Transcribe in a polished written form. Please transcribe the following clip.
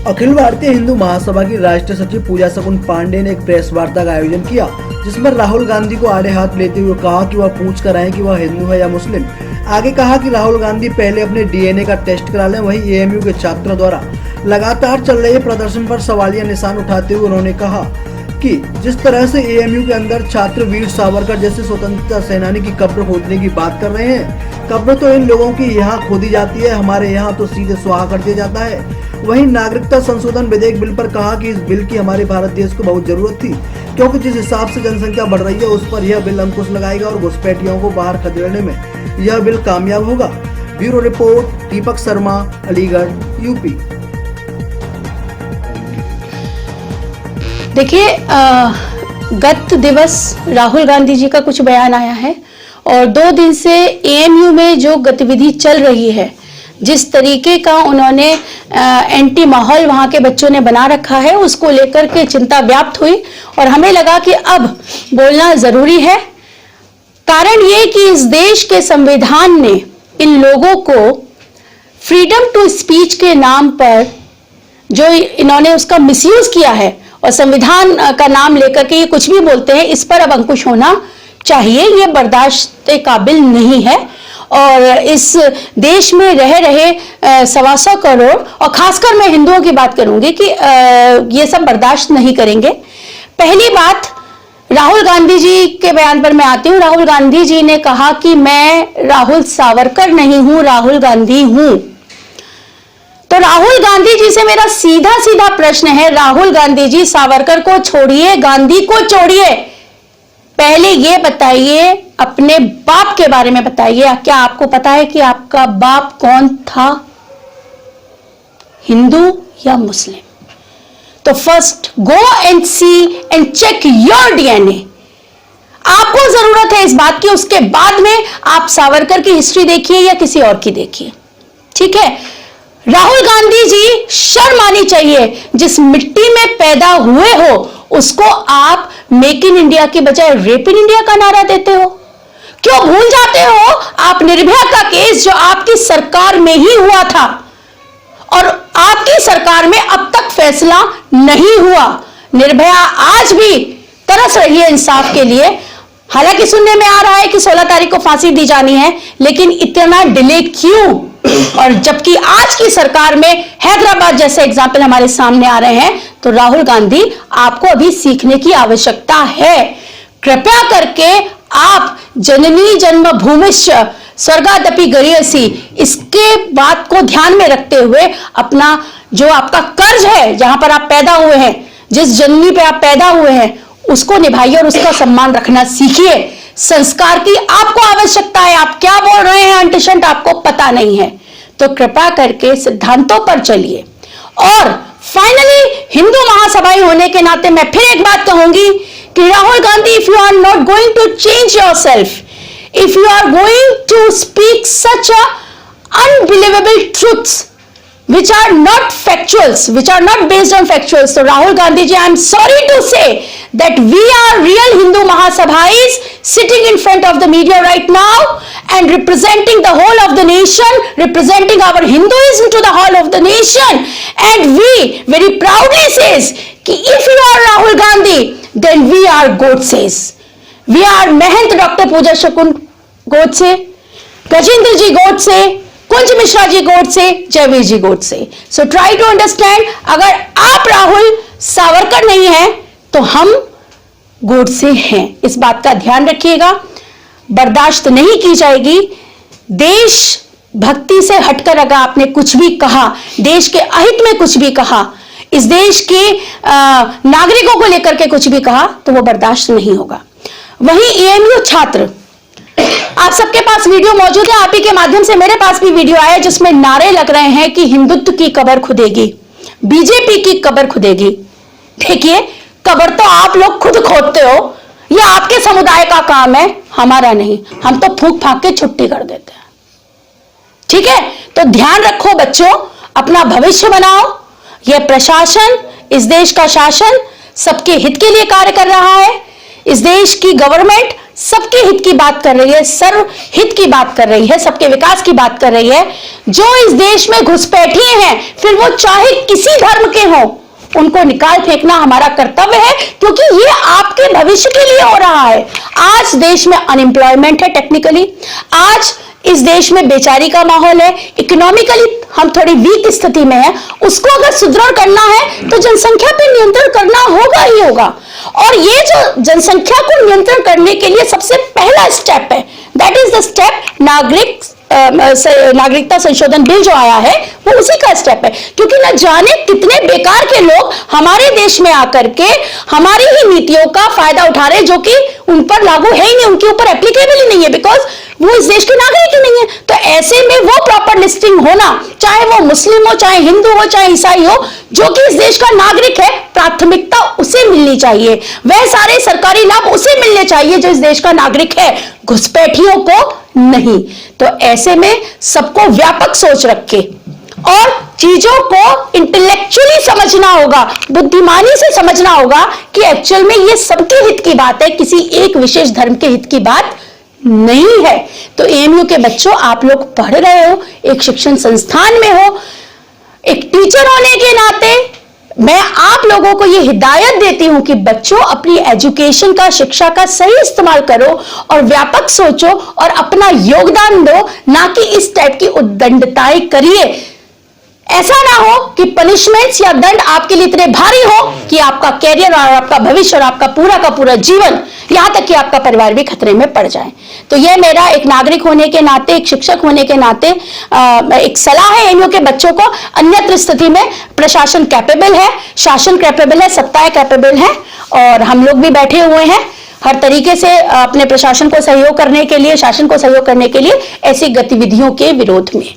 अखिल भारतीय हिंदू महासभा की राष्ट्रीय सचिव पूजा सकुन पांडे ने एक प्रेस वार्ता का आयोजन किया, जिसमें राहुल गांधी को आड़े हाथ लेते हुए कहा कि वह पूछ कर आए कि वह हिंदू है या मुस्लिम। आगे कहा कि राहुल गांधी पहले अपने डीएनए का टेस्ट करा लें। वहीं एएमयू के छात्रों द्वारा लगातार चल रहे प्रदर्शन पर सवालिया निशान उठाते हुए उन्होंने कहा कि जिस तरह से एएमयू के अंदर छात्र वीर सावरकर जैसे स्वतंत्रता सेनानी की कब्र खोदने की बात कर रहे हैं, कब्र तो इन लोगों की यहाँ खोदी जाती है, हमारे यहाँ तो सीधे स्वाहा कर दिया जाता है। वहीं नागरिकता संशोधन विधेयक बिल पर कहा कि इस बिल की हमारे भारत देश को बहुत जरूरत थी, क्योंकि जिस हिसाब से जनसंख्या बढ़ रही है उस पर यह बिल अंकुश लगाएगा और घुसपैठियों को बाहर खदेड़ने में यह बिल कामयाब होगा। Bureau report, Deepak Sharma, Aligarh, UP. देखिए, गत दिवस राहुल गांधी जी का कुछ बयान आया है और 2 दिन से एएमयू में जो गतिविधि चल रही है, जिस तरीके का उन्होंने एंटी माहौल वहां के बच्चों ने बना रखा है, उसको लेकर के चिंता व्याप्त हुई और हमें लगा कि अब बोलना जरूरी है। कारण ये कि इस देश के संविधान ने इन लोगों को फ्रीडम टू स्पीच के नाम पर जो इन्होंने उसका मिसयूज किया है और संविधान का नाम लेकर के ये कुछ भी बोलते हैं, इस पर अब अंकुश होना चाहिए। ये बर्दाश्त के काबिल नहीं है और इस देश में रह रहे 125 करोड़ और खासकर मैं हिंदुओं की बात करूंगी कि ये सब बर्दाश्त नहीं करेंगे। पहली बात, राहुल गांधी जी के बयान पर मैं आती हूँ। राहुल गांधी जी ने कहा कि मैं राहुल सावरकर नहीं हूं, राहुल गांधी हूं। तो राहुल गांधी जी से मेरा सीधा सीधा प्रश्न है, राहुल गांधी जी सावरकर को छोड़िए, गांधी को छोड़िए, पहले ये बताइए अपने बाप के बारे में बताइए। क्या आपको पता है कि आपका बाप कौन था, हिंदू या मुस्लिम? तो first go and see and check your DNA. आपको जरूरत है इस बात की, उसके बाद में आप सावरकर की हिस्ट्री देखिए या किसी और की देखिए, ठीक है। राहुल गांधी जी, शर्म आनी चाहिए। जिस मिट्टी में पैदा हुए हो उसको आप मेक इन इंडिया की बजाय रेप इन इंडिया का नारा देते हो। क्यों भूल जाते हो आप निर्भया का केस जो आपकी सरकार में ही हुआ था और आपकी सरकार में अब तक फैसला नहीं हुआ। निर्भया आज भी तरस रही है इंसाफ के लिए। हालांकि सुनने में आ रहा है कि 16 तारीख को फांसी दी जानी है, लेकिन इतना डिले क्यों? और जबकि आज की सरकार में हैदराबाद जैसे एग्जाम्पल हमारे सामने आ रहे हैं, तो राहुल गांधी आपको अभी सीखने की आवश्यकता है। कृपया करके आप जननी जन्मभूमिश्च स्वर्गादपि गरीयसी, इसके बात को ध्यान में रखते हुए अपना जो आपका कर्ज है, जहां पर आप पैदा हुए हैं, जिस जननी पे आप पैदा हुए हैं, उसको निभाइए और उसका सम्मान रखना सीखिए। संस्कार की आपको आवश्यकता है। आप क्या बोल रहे हैं अंटिशंट, आपको पता नहीं है। तो कृपया करके सिद्धांतों पर चलिए। और फाइनली हिंदू महासभाई होने के नाते मैं फिर एक बात कहूंगी कि Rahul Gandhi, if you are not going to change yourself, if you are going to speak such a unbelievable truths which are not factuals, which are not based on factuals, so Rahul Gandhi ji, I am sorry to say that we are real Hindu Mahasabhais sitting in front of the media right now and representing the whole of the nation, representing our Hinduism to the whole of the nation, and we very proudly says ki if you are Rahul Gandhi, then we are Godses. We are Mahant doctor Pooja Shakun Godse, Gajendra ji Godse, Kunj Mishra ji Godse, Jaiveer ji Godse. So try to understand, अगर आप राहुल सावरकर नहीं हैं तो हम गोडसे हैं। इस बात का ध्यान रखिएगा। बर्दाश्त नहीं की जाएगी। देश भक्ति से हटकर अगर आपने कुछ भी कहा, देश के अहित में कुछ भी कहा, इस देश के नागरिकों को लेकर के कुछ भी कहा, तो वो बर्दाश्त नहीं होगा। वहीं एएमयू छात्र, आप सबके पास वीडियो मौजूद है, आप ही के माध्यम से मेरे पास भी वीडियो आया जिसमें नारे लग रहे हैं कि हिंदुत्व की कब्र खुदेगी, बीजेपी की कब्र खुदेगी। देखिए, कब्र तो आप लोग खुद खोदते हो, यह आपके समुदाय का काम है, हमारा नहीं। हम तो फूंक फांक के छुट्टी कर देते हैं, ठीक है। तो ध्यान रखो बच्चों, अपना भविष्य बनाओ। यह प्रशासन, इस देश का शासन सबके हित के लिए कार्य कर रहा है। इस देश की गवर्नमेंट सबके हित की बात कर रही है, सर्व हित की बात कर रही है, सबके विकास की बात कर रही है। जो इस देश में घुसपैठिए हैं, फिर वो चाहे किसी धर्म के हों, उनको निकाल फेंकना हमारा कर्तव्य है, क्योंकि ये आपके भविष्य के लिए हो रहा है। आज देश में अनएम्प्लॉयमेंट है, टेक्निकली आज इस देश में बेचारी का माहौल है, इकोनॉमिकली हम थोड़ी वीक स्थिति में है। उसको अगर सुदृढ़ करना है तो जनसंख्या पे नियंत्रण करना होगा ही होगा। और ये जो जनसंख्या को नियंत्रण करने के लिए सबसे पहला स्टेप है, दैट इज द स्टेप नागरिकता संशोधन बिल जो आया है, वो उसी का स्टेप है। क्योंकि न जाने कितने बेकार के लोग हमारे देश में आकर के हमारी ही नीतियों का फायदा उठा रहे हैं, जो कि उन पर लागू है ही नहीं, उनके ऊपर एप्लीकेबल ही नहीं है, बिकॉज वो इस देश के नागरिक ही नहीं है। तो ऐसे में वो प्रॉपर लिस्टिंग होना, चाहे वो मुस्लिम हो, चाहे हिंदू हो, चाहे ईसाई हो, जो कि इस देश का नागरिक है, प्राथमिकता उसे मिलनी चाहिए। वह सारे सरकारी लाभ उसे मिलने चाहिए जो इस देश का नागरिक है, घुसपैठियों को नहीं। तो ऐसे में सबको व्यापक सोच रखे और चीजों को इंटेलेक्चुअली समझना होगा, बुद्धिमानी से समझना होगा कि एक्चुअल में ये सबके हित की बात है, किसी एक विशेष धर्म के हित की बात नहीं है। तो एएमयू के बच्चों, आप लोग पढ़ रहे हो, एक शिक्षण संस्थान में हो, एक टीचर होने के नाते मैं आप लोगों को यह हिदायत देती हूं कि बच्चों अपनी एजुकेशन का, शिक्षा का सही इस्तेमाल करो और व्यापक सोचो और अपना योगदान दो, ना कि इस टाइप की उद्दंडताएं करिए। ऐसा ना हो कि पनिशमेंट्स या दंड आपके लिए इतने भारी हो कि आपका कैरियर और आपका भविष्य और आपका पूरा का पूरा जीवन, यहां तक कि आपका परिवार भी खतरे में पड़ जाए। तो यह मेरा एक नागरिक होने के नाते, एक शिक्षक होने के नाते एक सलाह है एएमयू के बच्चों को। अन्यत्र स्थिति में प्रशासन कैपेबल है, शासन कैपेबल है, सत्ताएं कैपेबल है, और हम लोग भी बैठे हुए हैं हर तरीके से अपने प्रशासन को सहयोग करने के लिए, शासन को सहयोग करने के लिए ऐसी गतिविधियों के विरोध में।